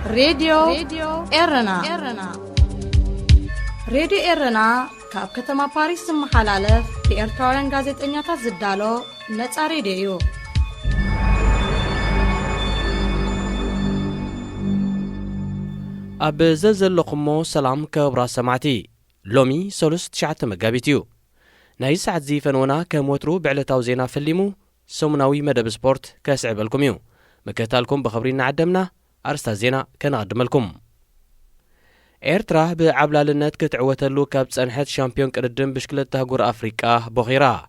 راديو إرنا راديو إرنا كاب كتما باريس محلالة في إرتوران غازت إنياتا زدالو نتا راديو أب زلزلكمو سلام كبرا سمعتي لومي سولس تشعت مقابيتيو ناي ساعت زي فنونا كموترو بعلتاو زينا فليمو سمناوي مدب سبورت كاسع بالكميو مكتالكم بخبرين عدمنا أرستا زينا كنقدم لكم إيرترا بعبلالنت كتعوتلو كاب صنحت شامبيون قردم بشكل تهجر أفريقيا بخيرا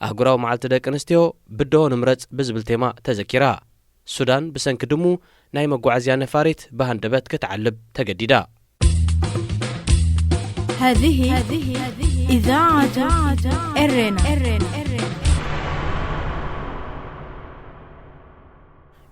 أهجراو معلت دك انستيو بدون مرض بزبل تيما تذكيرا السودان بسنك دمو ناي مقعزيا نفاريت بهندبت كتعلب تجديدا هذه إذاعة إرنا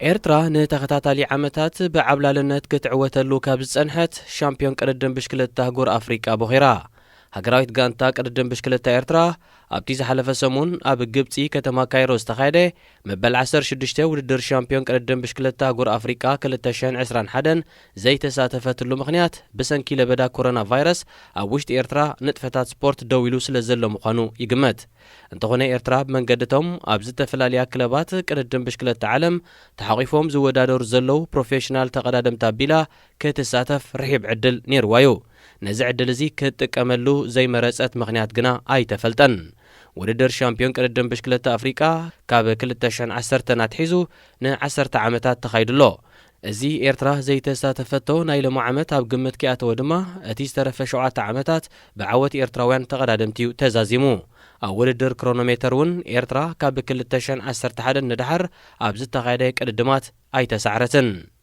إيرترا نتختاتالي عمتات بعبلالنت كتعوتلو كاب صنحت شامبيون قردم بشكل تهجر أفريقيا بخيرا هجراويت غانتا قردم بشكل إيرترا أبتي زحلفة سمون أب جبتي كتما كايرو استخايدة مبل 16 ودر شامبيون قردم بشكل تهجر أفريقيا كلتشان 21 زي تساتفت له مخنيات بسنكي لبدا كورونا فيروس أوشت إيرترا نتفتات سبورت دويلو سلزلو مخانو يقمت انتخوني إيرترا بمنقدتهم أبزت فلاليا كلابات قردم بشكل العالم تحقيفهم زودادور زلو بروفيشنال تقدادم تابيلا كتساتف رحيب عدل نيروايو نزع دلزي كتكملو زي مرسات مغنيات قنا اي تفلتن ودر شامبيون قردم بشكلة أفريقيا كاب كلتشان 10 تحيزو ن 10 عامتات تخيدلو ازي إيرترا زي تساتفتو نايل معامت اب قمت كياتو ودما اتي استرف 7 عامتات بعوت إيرتراوان تقدادمتيو تزازيمو أول در كرونومترون إيرترا كاب كلتشان 10 حدن ندحر اب زت تخيدي قردمات اي تسعرتن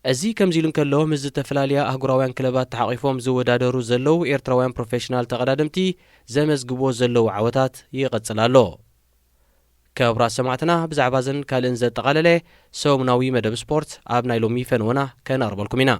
أزي كم زيلون كله مزت فلاليا أهجراوان كلبات تحقيفهم زودادرو زلو إيرتراوان بروفيشنال تقدادمتي زمز جبو زلو عوتات يقتصلالو كبرا سمعتنا بزعبازن كالنزل تقلله سومناوي مدب سبورت أب نايلومي فنونا كان أربلكمينا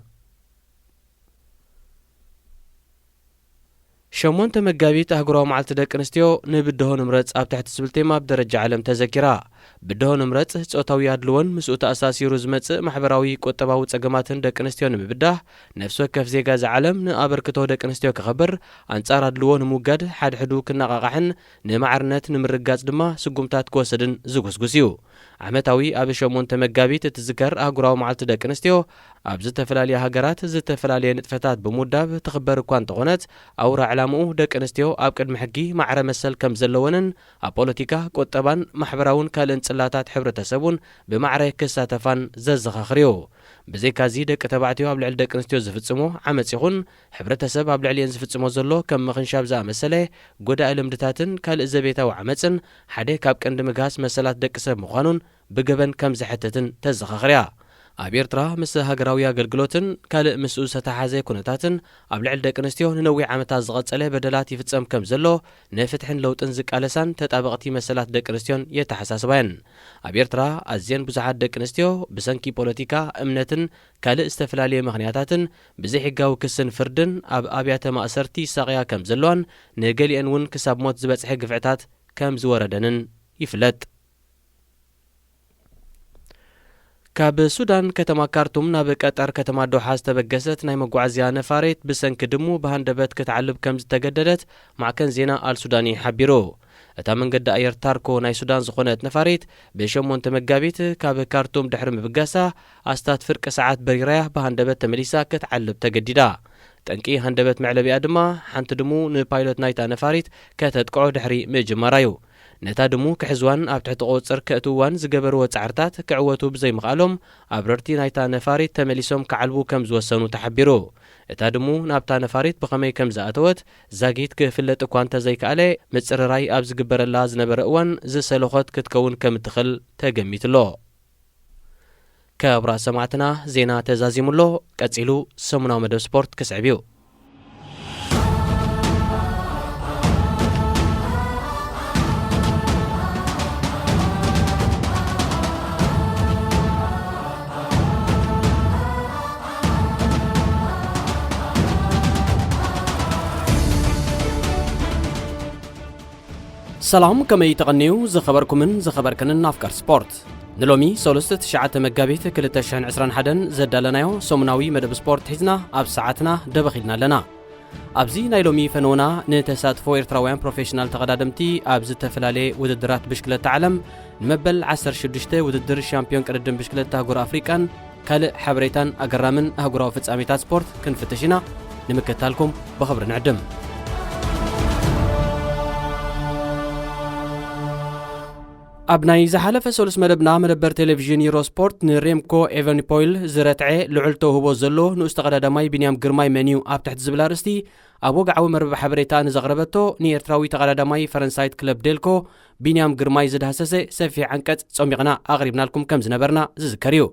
شمونت مقابيت أهجراو معلت دك نستيو نبدهون مرت أب تحت سبلتيما بدرجة علم تذكرا بدهون مرت صوتاوي ادلون مسؤوت اساسي رزمت محبراوي قطباو صقماتن دك انستيو نبده نفسو كف زيغا زعلم نابركتو دك انستيو كخبر انصار ادلون موغد حد حدو كنقاقحن نمعرنت نمرغاص دما سقمتات كوسدن زغسغسيو عمتاوي اب شمون تمغابيت تذكر اغراو معلت دك انستيو اب زتفلالي هاغرات زتفلالي نطفتات بموداب تخبر كوان تقونت اورا علامو دك انستيو اب قدم حقي معر مسل كم زلونن ابوليتيكا قطبان محبراون كالن صلاتات حبرتسبون بمعري كساتفان ززخخريو بزيكا زي دك تبعتيو اب لعل دك انستيو زفصمو عمص يخون حبرتسب اب لعلين زفصمو زلو كم مخنشاب زا مسله غدا علمدتاتن كال زبيتاو عمصن حده كاب قند مغاس مسلات دك سب مخانون بغبن كم زحتتن تزخخريا اب إيرترا مس هاغراويا غلغلوتن كال مسؤول ستحازي كونتاتن اب لعل دك انستيو نوي عمتا زغصله بدلات يفصم كم زلو نفتحن لوطن زقالسان تطابقتي مسلات دك انستيون يتحساسبان اب إيرترا ازين بزحات دك انستيو بسنكي بوليتيكا امنتن كال استفلاليه مخنياتاتن بزي حغاو كسن فردن اب ابياته ماسرتي ساقيا كم زلوان نغليان ون كساب موت زبصح غفعتات كم زوردنن يفلت كاب السودان كتما كارتوم ناب قطر كتما دوحه استبغست ناي مغعزيا نفاريت بسنك دمو بهندبت كتعلب كم تجددت مع كان زينا السوداني حبيرو اتا منقد اير تاركو ناي سودان زخونت نفاريت بشمون تمغابيت كاب كارتوم دحر مبغاسا استات فرق ساعات بريريا بهندبت تمليسا كتعلب تجديدا تنكي هندبت معلبي ادما حنت دمو نبايلوت نايتا نفاريت كتتقعو دحري مجمرايو نتا دمو كحزوان اب تحت قوصر كاتوان زغبرو وصعرتات كعوتو بزي مقالهم ابررتي نايتا نفاريت تمليسوم كعلبو كم زوسنو تحبيرو اتا دمو نابتا نفاريت بخمي كم زاتوت زاغيت كفلت كوانتا زي كاله مصرراي اب زغبرلا زنبر اوان زسلخوت كتكون كم تخل تجميتلو كبرا سمعتنا زينا تزازيملو قصيلو سمناو مدب سبورت كسعبيو سلام كما يتغنيو زخبركم من زخبركن نافكار سبورت ንሎሚ 3 መጋቢት 2021 ዘዳለናዮ ሰሙናዊ መደብ ስፖርት ሒዝና ኣብ ሰዓትና ደበኺልና ኣለና። ኣብዚ ናይ ሎሚ ፈነውና ንተሳትፎ ኤርትራውያን ፕሮፌሽናል ተቐዳደምቲ ኣብ ዝተፈላለየ ውድድራት ብሽክለታ ዓለም ንመበል 16 ውድድር ሻምፒዮን ቅድድም ብሽክለታ ኣህጉር ኣፍሪቃን ካልእ ሓበሬታን ኣገራምን ኣህጉራዊ ፍጻሜታት ስፖርት ክንፍትሽ ኢና። ንምክትታልኩም ብኽብሪ ንዕድም። ኣብ ናይ ዝሓለፈ ሰሉስ መደብና መደበር ቴሌቪዥን ዩሮስፖርት ንሬምኮ ኤቨኒፖይል ዝረትዐ ልዑል ተውህቦ ዘሎ ንኡስ ተቐዳዳማይ ቢንያም ግርማይ መኒዩ ኣብ ትሕቲ ዝብል ኣርእስቲ ኣብ ወግዓዊ መርበብ ሓበሬታ ንዘቕረበቶ ንኤርትራዊ ተቐዳዳማይ ፈረንሳይት ክለብ ዴልኮ ቢንያም ግርማይ ዝዳሃሰሰ ሰፊሕ ዓንቀጽ ጸሚቕና ኣቕሪብናልኩም ከም ዝነበርና ዝዝከር እዩ።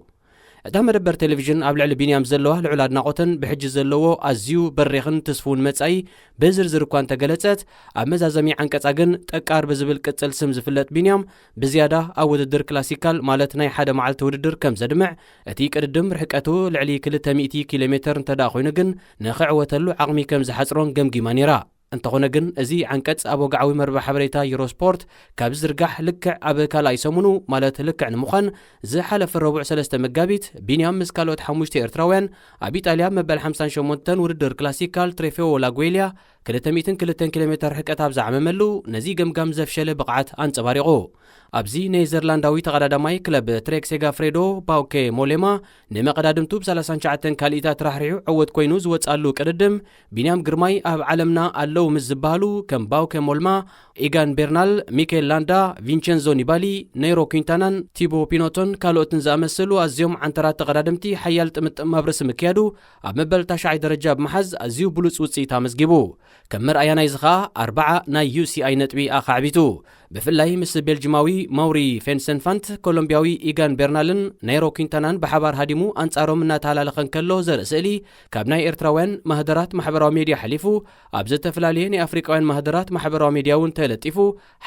እታ መደበር ቴሌቪዥን ኣብ ልዕሊ ቢንያም ዘለዋ ልዑል ኣድናቖትን ብሕጂ ዘለዎ ኣዝዩ በሪኽን ተስፉን መጻኢ ብዝርዝር እኳ እንተገለጸት ኣብ መዛዘሚ ዓንቀጻ ግን ጠቃር ብዝብል ቅጽል ስም ዝፍለጥ ቢንያም ብዝያዳ ኣብ ውድድር ክላሲካል ማለት ናይ ሓደ መዓልቲ ውድድር ከም ዘድምዕ እቲ ቅድድም ርሕቀቱ ልዕሊ 200 ኪሎ ሜትር እንተዳ ኮይኑ ግን ንኽዕወተሉ ዓቕሚ ከም ዝሓጽሮን ገምጊማ ነይራ። እንተኾነ ግን እዚ ዓንቀጽ ኣብ ወግዓዊ መርበብ ሓበሬታ ዩሮስፖርት ካብ ዝርጋሕ ልክዕ ኣብ ካልኣይ ሰሙኑ ማለት ልክዕ ንምዃን ዝሓለፈ ረቡዕ 3 መጋቢት ቢንያም ምስ ካልኦት 5 ኤርትራውያን ኣብ ኢጣልያ መበል 58 ውድድር ክላሲካል ትሬፌኦ ላጉዌልያ 202 ኪሎ ሜትር ርሕቀት ኣብ ዝዓመመሉ ነዚ ገምጋም ዘፍሸለ ብቕዓት ኣንጸባሪቑ። ኣብዚ ኔዘርላንዳዊ ተቐዳዳማይ ክለብ ትሬክ ሴጋፍሬዶ ባውኬ ሞሌማ ንመቐዳድምቱ ብ39 ካልኢታት ራሕሪዑ ዕወት ኮይኑ ዝወጻሉ ቅድድም ቢንያም ግርማይ ኣብ ዓለምና ኣለው ምስ ዝበሃሉ ከም ባውኬ ሞልማ፣ ኢጋን ቤርናል፣ ሚኬል ላንዳ፣ ቪንቸንዞ ኒባሊ፣ ነይሮ ኩንታናን፣ ቲቦ ፒኖቶን ካልኦትን ዝኣመሰሉ ኣዝዮም ዓንተራት ተቐዳድምቲ ሓያል ጥምጥም ኣብ ርእሲ ምክያዱ ኣብ መበል 9ይ ደረጃ ብምሓዝ ኣዝዩ ብሉፅ ውፅኢት ኣመስጊቡ። ከም መርኣያናይ እዚ ኸኣ 40 ናይ UCI ነጥቢ ኣኻዕቢቱ። ብፍላይ ምስ ቤልጅማዊ ማውሪ ፌንሰንፋንት ኮሎምቢያዊ ኢጋን ቤርናልን ናይሮ ኩንታናን ብሓባር ሃዲሙ ኣንጻሮም እናተሃላለኸን ከሎ ዘርኢ ስእሊ ካብ ናይ ኤርትራውያን ማህደራት ማሕበራዊ ሚድያ ሓሊፉ ኣብ ዝተፈላለየ ናይ ኣፍሪቃውያን ማህደራት ማሕበራዊ ሚድያ እውን ተለጢፉ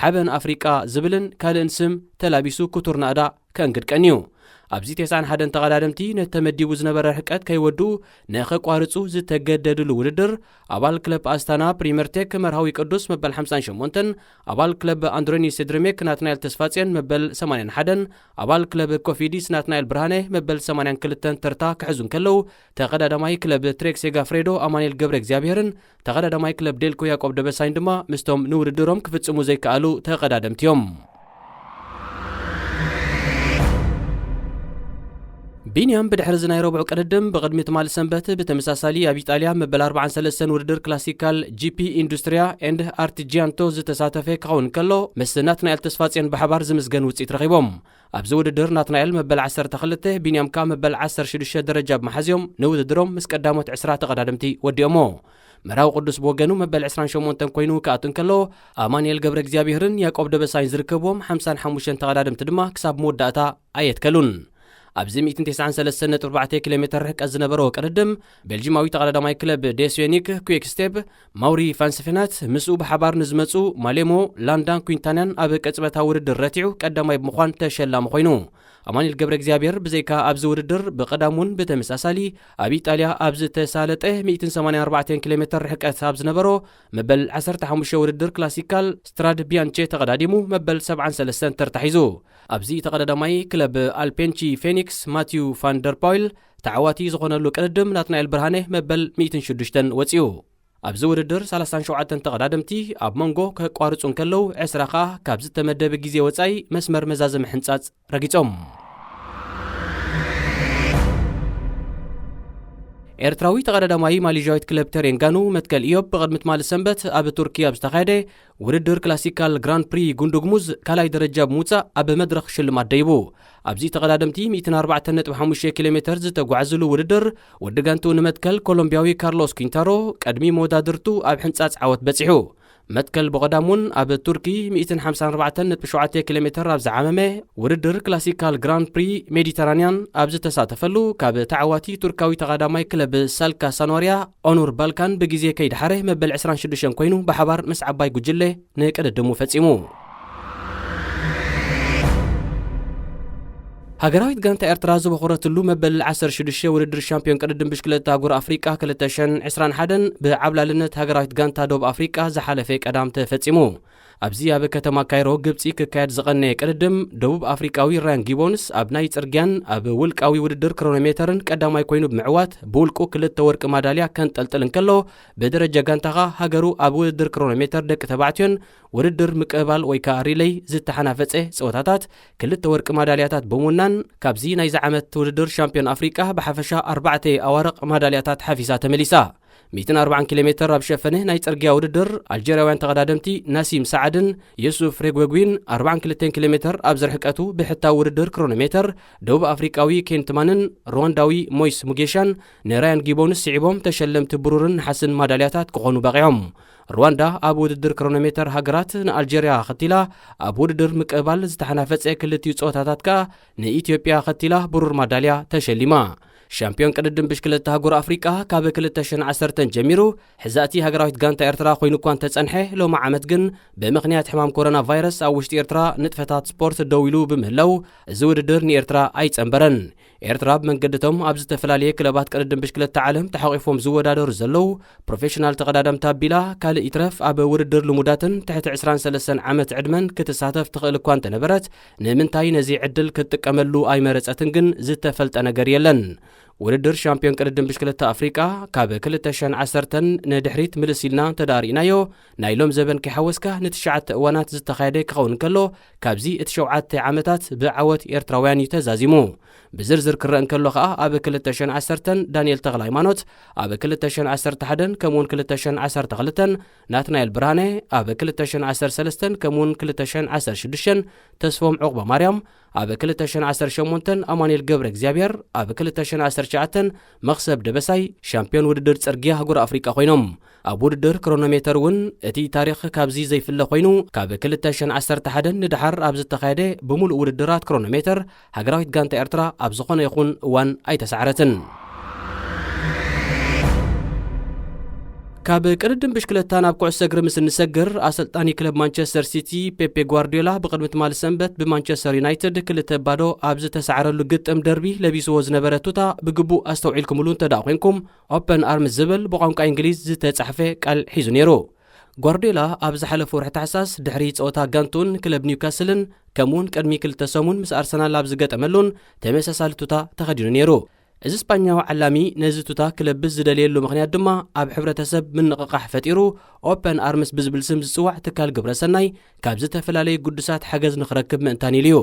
ሓበን ኣፍሪቃ ዝብልን ካልእን ስም ተላቢሱ ኩቱር ናእዳ ከእንግድቀን እዩ። ኣብዚ 91 ተቐዳደምቲ ነተመዲቡ ዝነበረ ርሕቀት ከይወድኡ ንኸቋርጹ ዝተገደድሉ ውድድር ኣባል ክለብ ኣስታና ፕሪመርቴክ መርሃዊ ቅዱስ መበል 58፣ ኣባል ክለብ ኣንድሮኒ ሴድርሜክ ናትናኤል ተስፋጽዮን መበል 81፣ ኣባል ክለብ ኮፊዲስ ናትናኤል ብርሃነ መበል 82 ተርታ ክሕዙን ከለው ተቐዳዳማይ ክለብ ትሬክ ሴጋፍሬዶ ኣማኑኤል ገብረ እግዚኣብሔርን ተቐዳዳማይ ክለብ ዴልኮ ያዕቆብ ደበሳይን ድማ ምስቶም ንውድድሮም ክፍጽሙ ዘይከኣሉ ተቐዳደምቲዮም። ቢንያም ብድሕሪ ዝናይ ረቡዕ ቅድድም ብቕድሚ ትማል ሰንበት ብተመሳሳሊ ኣብ ኢጣልያ መበል 43 ውድድር ክላሲካል GP ኢንዱስትሪያ ኤንድ ኣርቲጂያንቶ ዝተሳተፈ ክኸውን ከሎ ምስ ናትናኤል ተስፋጽዮን ብሓባር ዝምስገን ውፅኢት ረኺቦም። ኣብዚ ውድድር ናትናኤል መበል 12 ቢንያም ካ መበል 16 ደረጃ ብመሓዝዮም ንውድድሮም ምስ ቀዳሞት 20 ተቐዳድምቲ ወዲኦሞ። መራዊ ቅዱስ ብወገኑ መበል 28 ኮይኑ ክኣቱን ከሎ ኣማኑኤል ገብረ እግዚኣብሔርን ያዕቆብ ደበሳይን ዝርከብዎም 55 ተቐዳድምቲ ድማ ክሳብ መወዳእታ ኣየትከሉን። ኣብዚ 193.4 ኪሎ ሜትር ርሕቀት ዝነበሮ ቅድድም ቤልጂማዊ ተቐዳዳማይ ክለብ ዴስዌኒክ ኩዌክስቴፕ ማውሪ ፋንስፌናት ምስኡ ብሓባር ንዝመፁ ማሌሞ ላንዳን ኩንታናን ኣብ ቅጽበታዊ ውድድር ረቲዑ ቀዳማይ ብምዃን ተሸላሚ ኮይኑ ኣማኑኤል ገብረ እግዚኣብሔር ብዘይካ ኣብዚ ውድድር ብቐዳሙን ብተመሳሳሊ ኣብ ኢጣልያ ኣብ ዝተሳለጠ 184 ኪሎ ሜትር ርሕቀት ኣብ ዝነበሮ መበል 15 ውድድር ክላሲካል ስትራድ ቢያንቼ ተቐዳዲሙ መበል 73 ተርታሒዙ። ኣብዚ ተቐዳዳማይ ክለብ ኣልፔንቺ ፌኒክስ ማቲዩ ፋንደርፖይል ተዓዋቲ ዝኾነሉ ቅድድም ናትናኤል ብርሃነ መበል 106 ወፂኡ። ኣብዚ ውድድር 37 ተቐዳድምቲ ኣብ መንጎ ከቋርጹን ከለው 20 ኸኣ ካብ ዝተመደበ ግዜ ወጻኢ መስመር መዛዘሚ ሕንጻጽ ረጊጾም። ኤርትራዊ ተቐዳዳማይ ማሌዥያዊት ክለብ ተሬንጋኑ መትከል ኢዮብ ብቕድሚ ትማል ሰንበት ኣብ ቱርኪ ኣብ ዝተኻየደ ውድድር ክላሲካል ግራንድ ፕሪ ጉንዱግሙዝ ካልኣይ ደረጃ ብምውፃእ ኣብ መድረኽ ሽልማት ደይቡ። ኣብዚ ተቐዳደምቲ 104.5 ኪሎ ሜትር ዝተጓዓዝሉ ውድድር ወዲ ጋንቱ ንመትከል ኮሎምቢያዊ ካርሎስ ኩንታሮ ቀድሚ መወዳድርቱ ኣብ ሕንጻጽ ዓወት በፂሑ። መትከል ብቐዳሙን ኣብ ቱርኪ 154.7 ኪሎ ሜትር ኣብ ዝዓመመ ውድድር ክላሲካል ግራንድ ፕሪ ሜዲተራንያን ኣብ ዝተሳተፈሉ ካብ ተዓዋቲ ቱርካዊ ተቐዳማይ ክለብ ሳልካ ሳኖርያ ኦኑር ባልካን ብግዜ ከይድሓረ መበል 26 ኮይኑ ብሓባር ምስ ዓባይ ጉጅለ ንቅድድሙ ፈጺሙ። ሃገራዊት ጋንታ ኤርትራ ዝበኽረትሉ መበል 16 ውድድር ሻምፒዮን ቅድድም ብሽክለታ ኣህጉር ኣፍሪቃ 2021 ብዓብላልነት ሃገራዊት ጋንታ ደቡብ ኣፍሪቃ ዝሓለፈ ቀዳም ተፈጺሙ። ኣብዚ ኣብ ከተማ ካይሮ ግብፂ ክካየድ ዝቐነየ ቅድድም ደቡብ ኣፍሪካዊ ራያን ጊቦንስ ኣብ ናይ ጽርግያን ኣብ ውልቃዊ ውድድር ክሮኖሜተርን ቀዳማይ ኮይኑ ብምዕዋት ብውልቁ 2 ወርቂ ማዳልያ ከንጠልጥል እንከሎ ብደረጃ ጋንታኻ ሃገሩ ኣብ ውድድር ክሮኖሜተር ደቂ ተባዕትዮን ውድድር ምቅባል ወይ ከዓ ሪሌይ ዝተሓናፈፀ ፀወታታት 2 ወርቂ ማዳልያታት ብምውናን ካብዚ ናይዚ ዓመት ውድድር ሻምፒዮን ኣፍሪካ ብሓፈሻ 4 ኣዋርቕ ማዳልያታት ሓፊሳ ተመሊሳ 140 ኪሎ ሜትር ኣብ ሸፈነ ናይ ጽርግያ ውድድር ኣልጀርያውያን ተቐዳደምቲ ናሲም ሰዓድን ዩሱፍ ሬግዌጉን 42 ኪሎ ሜትር ኣብ ዝርሕቀቱ ብሕታዊ ውድድር ክሮኖሜተር ደቡብ ኣፍሪካዊ ኬንትማንን ሩዋንዳዊ ሞይስ ሙጌሻን ንራያን ጊቦንስ ስዒቦም ተሸለምቲ ብሩርን ሓስን ማዳልያታት ክኾኑ በቂዖም ሩዋንዳ ኣብ ውድድር ክሮኖሜተር ሃገራት ንኣልጀርያ ኸቲላ ኣብ ውድድር ምቅባል ዝተሓናፈፀ ክልቲኡ ፀወታታት ከዓ ንኢትዮጵያ ኸቲላ ብሩር ማዳልያ ተሸሊማ ሻምፒዮን ቅድድም ብሽክለታ ሃገር ኣፍሪካ ካብ 2010 ጀሚሩ ሕዛእቲ ሃገራዊት ጋንታ ኤርትራ ኮይኑ እኳ ተጸንሐ ሎማ ዓመት ግን ብምኽንያት ሕማም ኮሮና ቫይረስ ኣብ ውሽጢ ኤርትራ ንጥፈታት ስፖርት ደው ኢሉ ብምህላው እዚ ውድድር ንኤርትራ ኣይጸንበረን ኤርትራ ብመንገድቶም ኣብ ዝተፈላለየ ክለባት ቅድድም ብሽክለታ ዓለም ተሓቂፎም ዝወዳደሩ ዘለው ፕሮፌሽናል ተቐዳዳምቲ ኣቢላ ካልእ ይትረፍ ኣብ ውድድር ልሙዳትን ትሕቲ 23 ዓመት ዕድመን ክትሳተፍ ትኽእል እኳ እንተነበረት ንምንታይ ነዚ ዕድል ክትጥቀመሉ ኣይመረፀትን ግን ዝተፈልጠ ነገር የለን ውድድር ሻምፒዮን ቅድድም ብሽክለታ ኣፍሪካ ካብ 2010 ንድሕሪት ምልስ ኢልና ተዳሪእናዮ ናይ ሎም ዘበን ከይሓወስካ ንትሽዓተ እዋናት ዝተኻየደ ክኸውን ከሎ ካብዚ እቲ 7 ዓመታት ብዓወት ኤርትራውያን እዩ ተዛዚሙ ብዝርዝር ክረአ እንከሎ ከዓ ኣብ 2010 ዳንኤል ተኽለ ሃይማኖት ኣብ 2011 ከምኡውን 2012 ናትናኤል ብርሃነ ኣብ 2013 ከምኡውን 2016 ተስፎም ዕቑባ ማርያም ኣብ 2018 ኣማኑኤል ገብረ እግዚአብሔር ኣብ 2019 መኽሰብ ደበሳይ ሻምፒዮን ውድድር ጽርግያ ሃገር ኣፍሪካ ኮይኖም ኣብ ውድድር ክሮኖሜተር እውን እቲ ታሪኽ ካብዚ ዘይፍለ ኮይኑ ካብ 2011 ንድሓር ኣብ ዝተኻየደ ብምሉእ ውድድራት ክሮኖሜተር ሃገራዊት ጋንታ ኤርትራ ኣብ ዝኾነ ይኹን እዋን ኣይተሳዕረትን ካብ ቅድድም ብሽክለታ ናብ ኩዕሶ እግሪ ምስ እንሰግር ኣሰልጣኒ ክለብ ማንቸስተር ሲቲ ፔፔ ጓርዲዮላ ብቅድሚ ትማሊ ሰንበት ብማንቸስተር ዩናይትድ 2-0 ኣብ ዝተሳዕረሉ ግጥም ደርቢ ለቢስዎ ዝነበረ ቱታ ብግቡእ ኣስተውዒልኩምሉ እንተዳ ኮይንኩም ኦፕን ኣርምስ ዝብል ብቋንቋ እንግሊዝ ዝተጻሕፈ ቃል ሒዙ ነይሩ ጓርዲዮላ ኣብ ዝሓለፈ ወርሒ ታሕሳስ ድሕሪ ፀወታ ጋንቱን ክለብ ኒውካስልን ከምኡውን ቅድሚ 2 ሰሙን ምስ ኣርሰናል ኣብ ዝገጠመሉን ተመሳሳሊ ቱታ ተኸዲኑ ነይሩ እዚ ስፓኛዊ ዓላሚ ነዚ ቱታ ክለብስ ዝደልየሉ ምኽንያት ድማ ኣብ ሕብረተሰብ ምንቕቓሕ ፈጢሩ ኦፕን ኣርምስ ብዝብል ስም ዝፅዋዕ ትካል ግብረሰናይ ካብ ዝተፈላለዩ ጉዱሳት ሓገዝ ንኽረክብ ምእንታን ኢሉ እዩ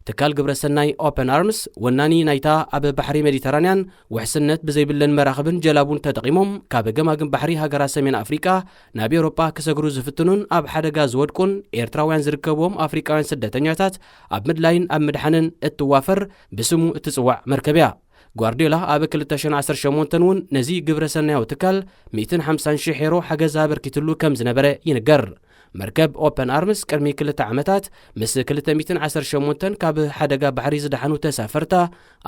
ትካል ግብረሰናይ ኦፕን ኣርምስ ወናኒ ናይታ ኣብ ባሕሪ ሜዲተራንያን ውሕስነት ብዘይብለን መራኽብን ጀላቡን ተጠቒሞም ካብ ገማግም ባሕሪ ሃገራት ሰሜን ኣፍሪካ ናብ ኤውሮጳ ክሰግሩ ዝፍትኑን ኣብ ሓደጋ ዝወድቁን ኤርትራውያን ዝርከብዎም ኣፍሪካውያን ስደተኛታት ኣብ ምድላይን ኣብ ምድሓንን እትዋፈር ብስሙ እትፅዋዕ መርከብ እያ ጓርዲዮላ ኣብ 2018 እውን ነዚ ግብረሰናያዊ ትካል 150,000 ዩሮ ሓገዝ ኣበርኪትሉ ከም ዝነበረ ይንገር መርከብ ኦፕን ኣርምስ ቅድሚ 2 ዓመታት ምስ 218 ካብ ሓደጋ ባሕሪ ዝደሓኑ ተሳፈርታ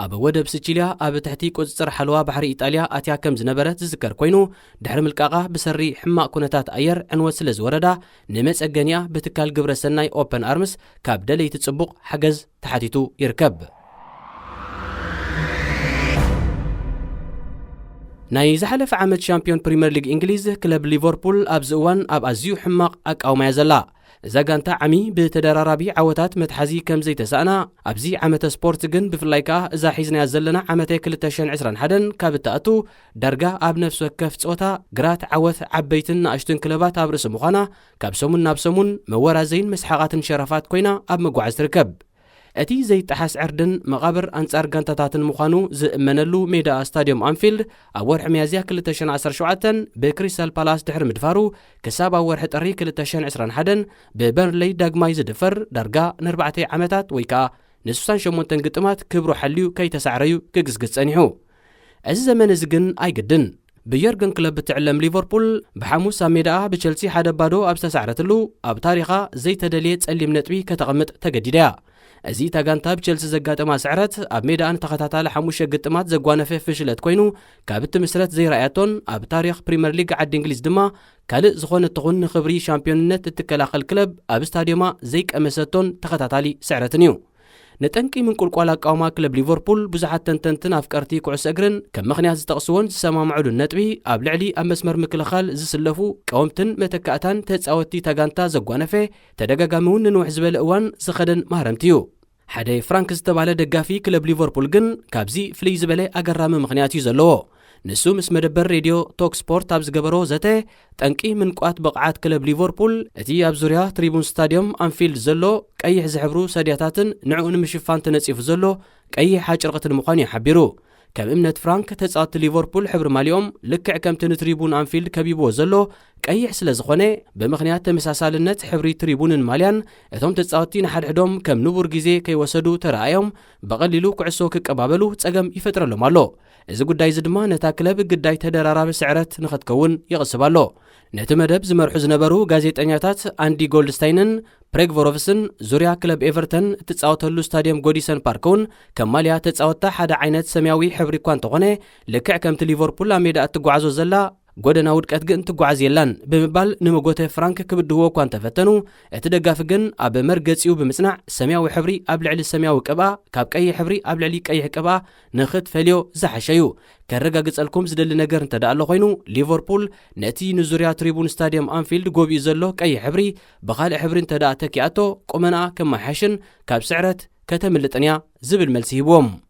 ኣብ ወደብ ሲቺልያ ኣብ ትሕቲ ቁፅፅር ሓለዋ ባሕሪ ኢጣልያ ኣትያ ከም ዝነበረት ዝዝከር ኮይኑ ድሕሪ ምልቃቓ ብሰሪ ሕማቕ ኩነታት ኣየር ዕንወት ስለ ዝወረዳ ንመፀገንያ ብትካል ግብረሰናይ ኦፕን ኣርምስ ካብ ደለይቲ ጽቡቕ ሓገዝ ተሓቲቱ ይርከብ ናይ ዝሓለፈ ዓመት ሻምፒዮን ፕሪምየር ሊግ እንግሊዝ ክለብ ሊቨርፑል ኣብዚ እዋን ኣብ ኣዝዩ ሕማቕ ኣቃውማ ዘላ እዛ ጋንታ ዓሚ ብተደራራቢ ዓወታት መትሓዚ ከም ዘይተሳእና ኣብዚ ዓመተ ስፖርት ግን ብፍላይ ከዓ እዛ ሒዝናያ ዘለና ዓመተ 2021 ካብ እትኣቱ ዳርጋ ኣብ ነፍሲ ወከፍ ፀወታ ግራት ዓወት ዓበይትን ንኣሽቱን ክለባት ኣብ ርእሲ ምዃና ካብ ሰሙን ናብ ሰሙን መወራዘይን መስሓቓትን ሸረፋት ኮይና ኣብ መጓዓዝ ትርከብ እቲ ዘይጠሓስ ዕርድን መቓብር ኣንጻር ጋንታታትን ምዃኑ ዝእመነሉ ሜዳ ስታድዮም ኣንፊልድ ኣብ ወርሒ መያዝያ 2017 ብክሪስታል ፓላስ ድሕሪ ምድፋሩ ክሳብ ኣብ ወርሒ ጥሪ 2021 ብበርንሌይ ዳግማይ ዝድፈር ዳርጋ ን4 ዓመታት ወይ ከዓ ን68 ግጥማት ክብሩ ሓልዩ ከይተሳዕረዩ ክግዝግዝ ጸኒሑ እዚ ዘመን እዚ ግን ኣይግድን ብየርገን ክለብ እትዕለም ሊቨርፑል ብሓሙስ ኣብ ሜዳኣ ብቸልሲ 1-0 ኣብ ዝተሳዕረትሉ ኣብ ታሪኻ ዘይተደልየ ጸሊም ነጥቢ ከተቐምጥ ተገዲዳ እዚ ታጋንታ ብቸልሲ ዘጋጠማ ስዕረት ኣብ ሜዳን ተኸታታለ 5 ግጥማት ዘጓነፈ ፍሽለት ኮይኑ ካብ እትምስረት ዘይረኣያቶን ኣብ ታሪኽ ፕሪምየር ሊግ ዓዲ እንግሊዝ ድማ ካልእ ዝኾነ ትኹን ንኽብሪ ሻምፒዮንነት እትከላኸል ክለብ ኣብ ስታድዮማ ዘይቀመሰቶን ተኸታታሊ ስዕረትን እዩ نتنكي من قلقال أقاوما كلب ليفربول بزحات تنتنتن أفكارتي كعس أجرن كم مخنيات زتقصون زسما معلو النتبي أبلعلي أمسمر مكلخال زسلفو قومتن متكأتان تتساوتي تاقانتا زقوانفه تدقاقامون ننوح زبال أوان زخدن مهرمتيو حدي فرانك زتبالة دقافي كلب ليفربول جن كابزي فلي زبالة أقرام مخنياتي زلوه نسو مس مدبر راديو توك سبورت أبز جبرو زته تنكي من قوات بقعات كلب ليفربول اتي أبزوريا تريبون ستاديوم أنفيلد زلو كأي زحبرو سادياتاتن نعون مشفان تنسيف زلو كأي حاج رغة المقاني حبيرو كم امنت فرانك تسعات ليفربول حبر ماليوم لكع كم تنتريبون أنفيلد كبيبو زلو كأي حسل زخوني بمخنيات تمساسال النت حبري تريبون ماليان اتهم تسعاتين حد عدوم كم نبور جيزي كي وسدو ترأيهم بغللو كعسو كقبابلو تساقم يفتر لمالو إذا قد دايز دما نتا كلب قد داي تدرارا بسعرت نخد كون يغسبالو نتا مدب زمرحو زنبرو غازيت انياتات أندي جولدستاينن بريك فوروفسن زوريا كلب إيفرتون تتساوتلو ستاديوم غوديسون باركون كماليا تتساوتا حدا عينت سمياوي حبري كوانتغوني لكع كمت ليفربول لاميدا أتقوعزو زلا قدنا ودكات جن تقعز يلان بمبال نمجوته فرانك كبدهو كان تفتنو اتدقاف جن أب مرجسيو بمصنع سمياوي حبري قبل على السمياوي كبا كاب كأي حبري قبل عليك أي كبا نخد فليو زحشيو كرجع جسألكم زدل نجار انتدأ الله خينو ليفربول نأتي نزوريا تريبون ستاديوم أنفيلد جوبي زلو كأي حبري بخال حبري انتدأ تكياتو قمنا كم حشن كاب سعرت كتمل التانية زبل ملسيبوم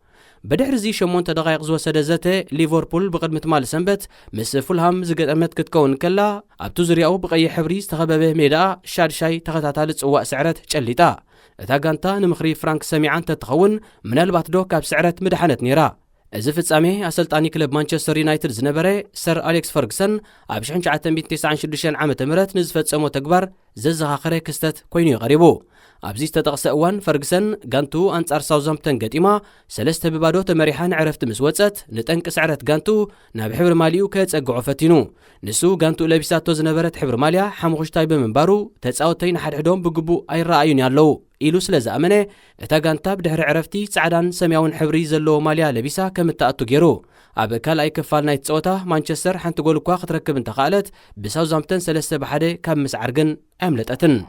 بدحر زي شمون تدقائق زوا سدزته ليفربول بقدمة مال سنبت مس فولهام زقدمت كتكون كلا ابتو زرياو بقي حبري استخببه ميدا شارشاي تختاتالت صواء سعرت جليتا اتا غانتا نمخري فرانك سميعان تتخون من البات دو كاب سعرت مدحنت نيرا ازفت سامي اسلطاني كلب مانشستر يونايتد زنبره سر أليكس فرغسون اب 1996 عام تمرت نزفت سمو تكبر ززخاخره كستت كوينو غريبو أبزيز تتغسى أوان فرغسون غانتو أنصار ساوزامبتون قديمة سلسته ببادو تمريحان عرفت مسوتت نتنك سعرت غانتو ناب حبر ماليو كيتسقعو فتينو نسو غانتو لبساتو زنبرت حبر ماليا حمخش تايبه منبارو تتساوتين حد حدهم بقبو أي رأيون يالو إيلو سلزأمنه اتا غانتا بدحر عرفتي سعدان سمياون حبري زلو ماليا لبسا كمتأتو جيرو أب كال أي كفال نايت صوتا مانشستر حنت قولو كواخ تركب انتقالت بساوزامبتون سلسته بحده كم مسعرقن عملت أتن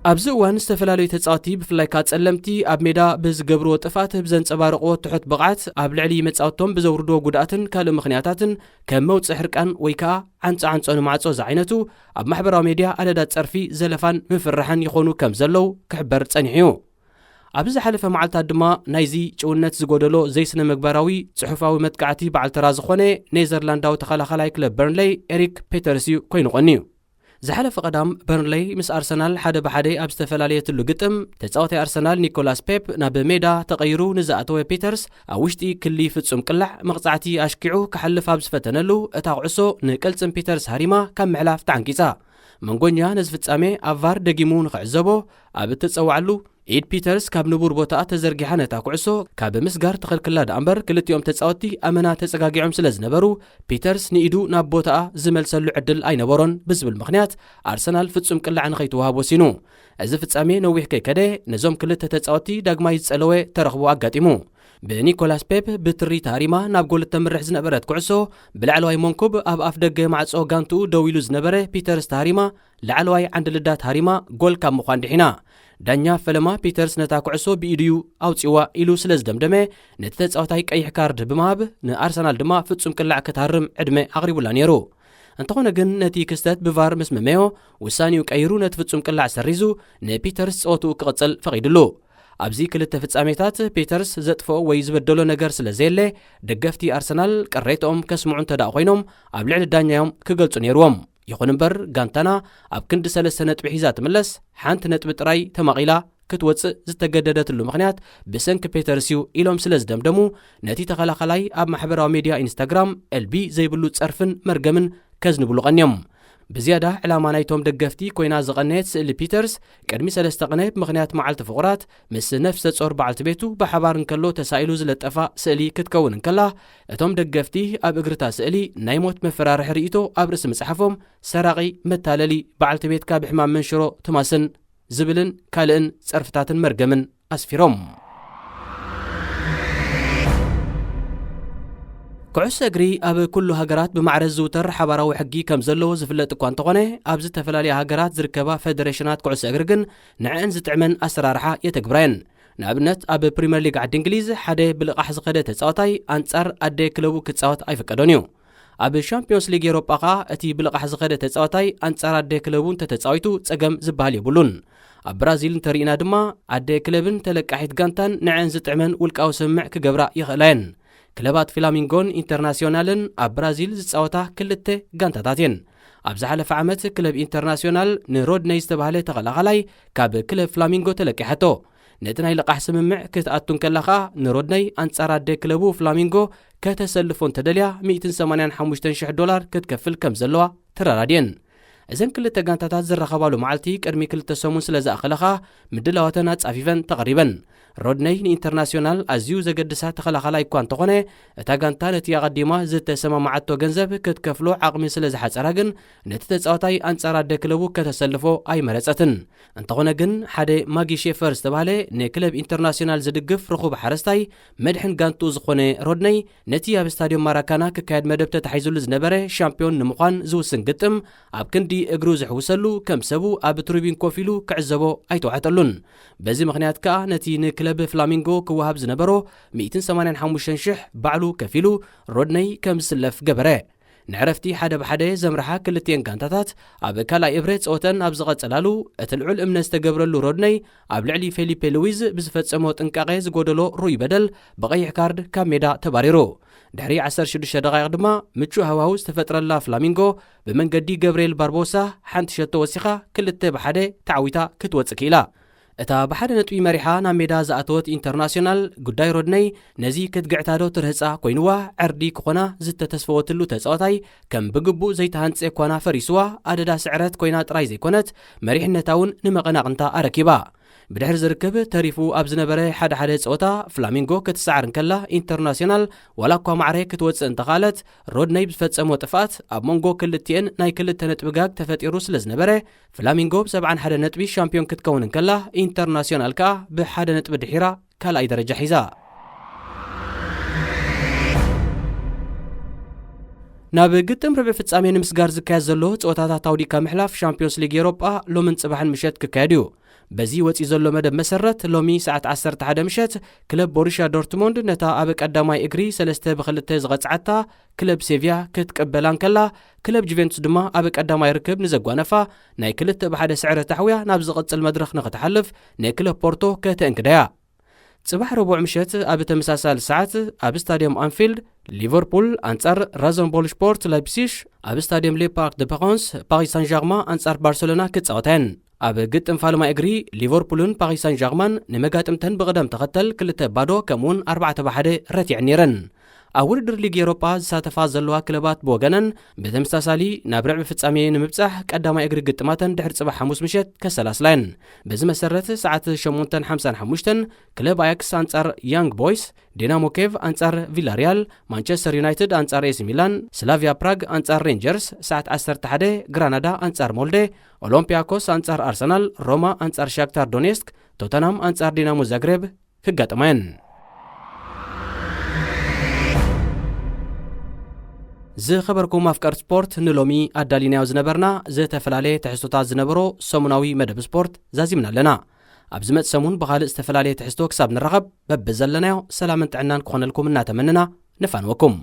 أبز وان استفلالو يتساوتي بفلايكات سلمتي أب ميدا بز قبرو طفات بزن صبارقو تحت بقعت أب لعلي متساوتهم بزوردو قداتن كالو مخنياتاتن كموت سحركان ويكا عنص معصو زعينتو أب محبراو ميديا أدادات صرفي زلفان مفرحان يخونو كم زلو كحبر تصنيحيو أبز حلفة معلتا دما نايزي جونت زقودلو زي سنة مقبراوي صحفاوي متقعتي بعل ترازخوني نيزرلانداو تخلاخلاي كلب بيرنلي إريك بيترسيو كوينو غنيو زحلف قدام بيرنلي مس أرسنال حدا بحدي أب استفلالية اللو قتم تتساوتي أرسنال نيكولاس بيب ناب ميدا تغيرو نزاعتوه بيترس أوشتي كلي فتسوم كلح مقطعتي أشكيعو كحلف أبز فتنلو اتاقعسو نكالتم بيترس هاريما كم معلاف تعنكيسا منقونيا نزفت سامي أفار دقيمون غعزبو أب تتسوعلو إيد بيترس كاب نبور بوتا تزرقحانة تاقعسو كاب مسقار تخلكلا دأمبر كلت يوم تتساوتي أمنا تسقاقيعهم سلز نبرو بيترس نيدو ناب بوتا زمل سلو عدل أي نبورون بزبل مخنيات أرسنال فتسوم كلا عن خيتوها بوسينو أزفت سامي نويح كي كده نزوم كلت تتساوتي داقما يتسألوه ترخبو أقاتيمو بنيكولاس بيب بتري تاريما ناب قول التمرح زنبرت كعسو بالعلواي مونكوب أب أفدق معصو غانتو دويلو زنبره بيترس تاريما لعلواي عند لدات هاريما قول كام مخاندحنا دانيا فلما بيترس نتا كعسو بإيديو أو تيوا إلو سلز دمدمه نتتس أوتاي كأي كارد بمهاب نأرسنال دما فتسوم كلاع كتهرم عدمه أغريبو لانيرو انتقونا جن نتي كستات بفار مسمميو وسانيو كأيرو نتفتسوم كلاع سريزو نبيترس أوتو كغتسل فغيدلو أبزي كل التفتساميتات بيترس زدفو ويزبدلو نجار سلازيلي دقفتي أرسنال قريتهم كسمعون تداقوينهم أبلعن الدانيا يوم كقلتو نيروهم يخون مبر غانتانا أب كند سلسة نتبع حيزات ملس حانت نتبع تراي تماغيلا كتوتس زتجددت اللو مغنيات بسنك بيترسيو إلهم سلز دمدمو نتي تخلاخلاي أب محبراو ميديا إنستغرام البي زي بلو تسرفن مرقمن كزنبلو غنيم بزيادة على نايتهم دقفتي كوينا زغنيت سئل بيترس كرمي سلسة قنيب مغنيات معالت فقرات مس نفس تصور بعلت بيتو بحبار نكالو تسائلو زلت أفا سئلي كتكون نكالله اتهم دقفتي أب اقرتا سئلي نايموت مفرار حريتو أب رسم صحفهم سراغي متاللي بعلت بيت كاب حمام منشرو تماسن زبلن كالئن صرفتات مرقمن أسفيروم ኩዕሶ እግሪ ኣብ ኩሉ ሃገራት ብማዕረዝ ዝውተር ሓባራዊ ሕጊ ከም ዘለዎ ዝፍለጥ እኳ እንተኾነ ኣብዚ ዝተፈላለዩ ሃገራት ዝርከባ ፌደሬሽናት ኩዕሶ እግሪ ግን ንዕአን ዝጥዕመን ኣሰራርሓ የተግብራየን። ንኣብነት ኣብ ፕሪምየር ሊግ ዓዲ እንግሊዝ ሓደ ብልቓሕ ዝኸደ ተፃዋታይ ኣንጻር ኣደ ክለቡ ክፃወት ኣይፈቀዶን እዩ። ኣብ ሻምፒዮንስ ሊግ ኤውሮጳ ኸ እቲ ብልቓሕ ዝኸደ ተፃዋታይ ኣንጻር ኣደ ክለቡ እንተተፃዊቱ ፀገም ዝበሃል የብሉን። ኣብ ብራዚል እንተሪኢና ድማ ኣደ ክለብን ተለቃሒት ጋንታን ንዕአን ዝጥዕመን ውልቃዊ ስምምዕ ክገብራ ይኽእላየን። ክለባት ፍላሚንጎን ኢንተርናስዮናልን ኣብ ብራዚል ዝፃወታ ክልተ ጋንታታት እየን። ኣብ ዝሓለፈ ዓመት ክለብ ኢንተርናስዮናል ንሮድነይ ዝተባህለ ተኸላኻላይ ካብ ክለብ ፍላሚንጎ ተለቂሐቶ። ነቲ ናይ ልቓሕ ስምምዕ ክትኣቱን ከለኻ ንሮድነይ ኣንጻር ኣደ ክለቡ ፍላሚንጎ ከተሰልፎ እንተደልያ $185,000 ክትከፍል ከም ዘለዋ ተራዳድየን። እዘን ክልተ ጋንታታት ዝረኸባሉ መዓልቲ ቅድሚ 2 ሰሙን ስለ ዝኣኸለኻ ምድላዋተን ኣጻፊፈን ተቐሪበን። ሮድነይ ንኢንተርናስዮናል ኣዝዩ ዘገድሳ ተኸላኻላይ እኳ እንተኾነ እታ ጋንታ ነቲ ኣቐዲማ ዝተሰማማዓቶ ገንዘብ ክትከፍሎ ዓቕሚ ስለ ዝሓፀራ ግን ነቲ ተፃዋታይ ኣንጻር ኣደ ክለቡ ከተሰልፎ ኣይመረፀትን። እንተኾነ ግን ሓደ ማጊ ሼፈር ዝተባህለ ንክለብ ኢንተርናስዮናል ዝድግፍ ርኹብ ሓረስታይ መድሕን ጋንቱ ዝኾነ ሮድነይ ነቲ ኣብ ስታድዮም ማራካና ክካየድ መደብ ተታሒዙሉ ዝነበረ ሻምፒዮን ንምዃን ዝውስን ግጥም ኣብ ክንዲ እግሩ ዝሕውሰሉ ከም ሰቡ ኣብ ትሪቢን ኮፍ ኢሉ ክዕዘቦ ኣይተዋሕጠሉን። በዚ ምክንያት ከዓ ነቲ ንክለብ ፍላሚንጎ ክወሃብ ዝነበሮ $185,000 ባዕሉ ከፊሉ ሮድነይ ከም ዝስለፍ ገበረ። ንዕረፍቲ ሓደ ብሓደ ዘምርሓ ክልቲአን ጋንታታት ኣብ ካልኣይ እብረ ፀወተን ኣብ ዝቐጸላሉ እቲ ልዑል እምነት ዝተገብረሉ ሮድነይ ኣብ ልዕሊ ፌሊፔ ሉዊዝ ብዝፈጸሞ ጥንቃቐ ዝጎደሎ ሩይ በደል ብቐይሕ ካርድ ካብ ሜዳ ተባሪሩ። ድሕሪ 16 ደቂቕ ድማ ምቹእ ሃዋህው ዝተፈጥረላ ፍላሚንጎ ብመንገዲ ገብርኤል ባርቦሳ ሓንቲ ሸቶ ወሲኻ 2-1 ተዓዊታ ክትወፅእ ክኢላ። እታ ብሓደ ነጥቢ መሪሓ ናብ ሜዳ ዝኣተወት ኢንተርናስዮናል ጉዳይ ሮድነይ ነዚ ክትግዕታዶ ትርህፃ ኮይኑዋ ዕርዲ ክኾና ዝተተስፈወትሉ ተፃዋታይ ከም ብግቡእ ዘይተሃንፀ እኳና ፈሪስዋ ኣደዳ ስዕረት ኮይና ጥራይ ዘይኮነት መሪሕነታ እውን ንመቐናቕንታ ኣረኪባ። ብድሕሪ ዝርከብ ተሪፉ ኣብ ዝነበረ ሓደ ፀወታ ፍላሚንጎ ክትሰዓር እንከላ ኢንተርናስዮናል ዋላ እኳ ማዕረ ክትወፅእ እንተኻለት ሮድነይ ብዝፈፀሞ ጥፍኣት ኣብ መንጎ ክልቲአን ናይ 2 ነጥቢ ጋግ ተፈጢሩ ስለ ዝነበረ ፍላሚንጎ ብ71 ነጥቢ ሻምፒዮን ክትከውን እንከላ ኢንተርናስዮናል ከዓ ብ1 ነጥቢ ድሒራ ካልኣይ ደረጃ ሒዛ። ናብ ግጥም ርብዒ ፍጻሜ ንምስጋር ዝካየድ ዘሎ ፀወታታት ኣውዲካ ምሕላፍ ሻምፒዮንስ ሊግ ኤውሮጳ ሎምን ጽባሕን ምሸት ክካየድ እዩ። በዚ ወፂ ዘሎ መደብ መሰረት ሎሚ ሰዓት 11 ምሸት ክለብ ቦሩሽያ ዶርትሞንድ ነታ ኣብ ቀዳማይ እግሪ 3-2 ዝቐፅዓታ ክለብ ሴቪያ ክትቀበላ እንከላ ክለብ ጁቬንቱስ ድማ ኣብ ቀዳማይ ርክብ ንዘጓነፋ ናይ 2-1 ስዕረ ታሕውያ ናብ ዝቕፅል መድረኽ ንኽትሓልፍ ንክለብ ፖርቶ ከተእንግደያ። ጽባሕ ረቡዕ ምሸት ኣብ ተመሳሳሊ ሰዓት ኣብ ስታድዮም አንፊልድ ሊቨርፑል አንጻር ራዘንቦል ስፖርት ላይፕሲሽ ኣብ ስታድዮም ሌ ፓርክ ደ ፓሪስ ፓሪስ ሳን ዠርማ አንጻር ባርሴሎና ክጻወታን። ኣብ ግጥም ፋልማ እግሪ ሊቨርፑልን ፓሪስ ሳን ዠርማን ንመጋጥምተን ብቕደም ተኸተል 2-0 ከምኡውን 4-1 ረቲዕን ነይረን። ኣብ ውድድር ሊግ ኤውሮጳ ዝሳተፋ ዘለዋ ክለባት ብወገነን ብተመሳሳሊ ናብ ርብዒ ፍጻሜ ንምብጻሕ ቀዳማይ እግሪ ግጥማተን ድሕሪ ጽባሕ ሓሙስ ምሸት ከሰላስላየን። በዚ መሰረት ሰዓት 8:55 ክለብ ኣያክስ አንጻር ያንግ ቦይስ፣ ዲናሞ ኬቭ አንጻር ቪላሪያል፣ ማንቸስተር ዩናይትድ አንጻር ኤሲ ሚላን፣ ስላቪያ ፕራግ አንጻር ሬንጀርስ፣ ሰዓት 11 ግራናዳ አንጻር ሞልዴ፣ ኦሎምፒያኮስ አንጻር አርሰናል፣ ሮማ አንጻር ሻክታር ዶኔስክ፣ ቶተናም አንጻር ዲናሞ ዛግሬብ ክጋጠማየን። ዝኸበርኩም ኣፍቃር ስፖርት ንሎሚ ኣዳሊናዮ ዝነበርና ዝተፈላለየ ትሕዝቶታት ዝነበሮ ሰሙናዊ መደብ ስፖርት ዛዚምና ኣለና። ኣብ ዝመጽ ሰሙን ብኻልእ ዝተፈላለየ ትሕዝቶ ክሳብ ንረኸብ በብዘለናዮ ሰላምን ጥዕናን ክኾነልኩም እናተመንና ንፋንወኩም።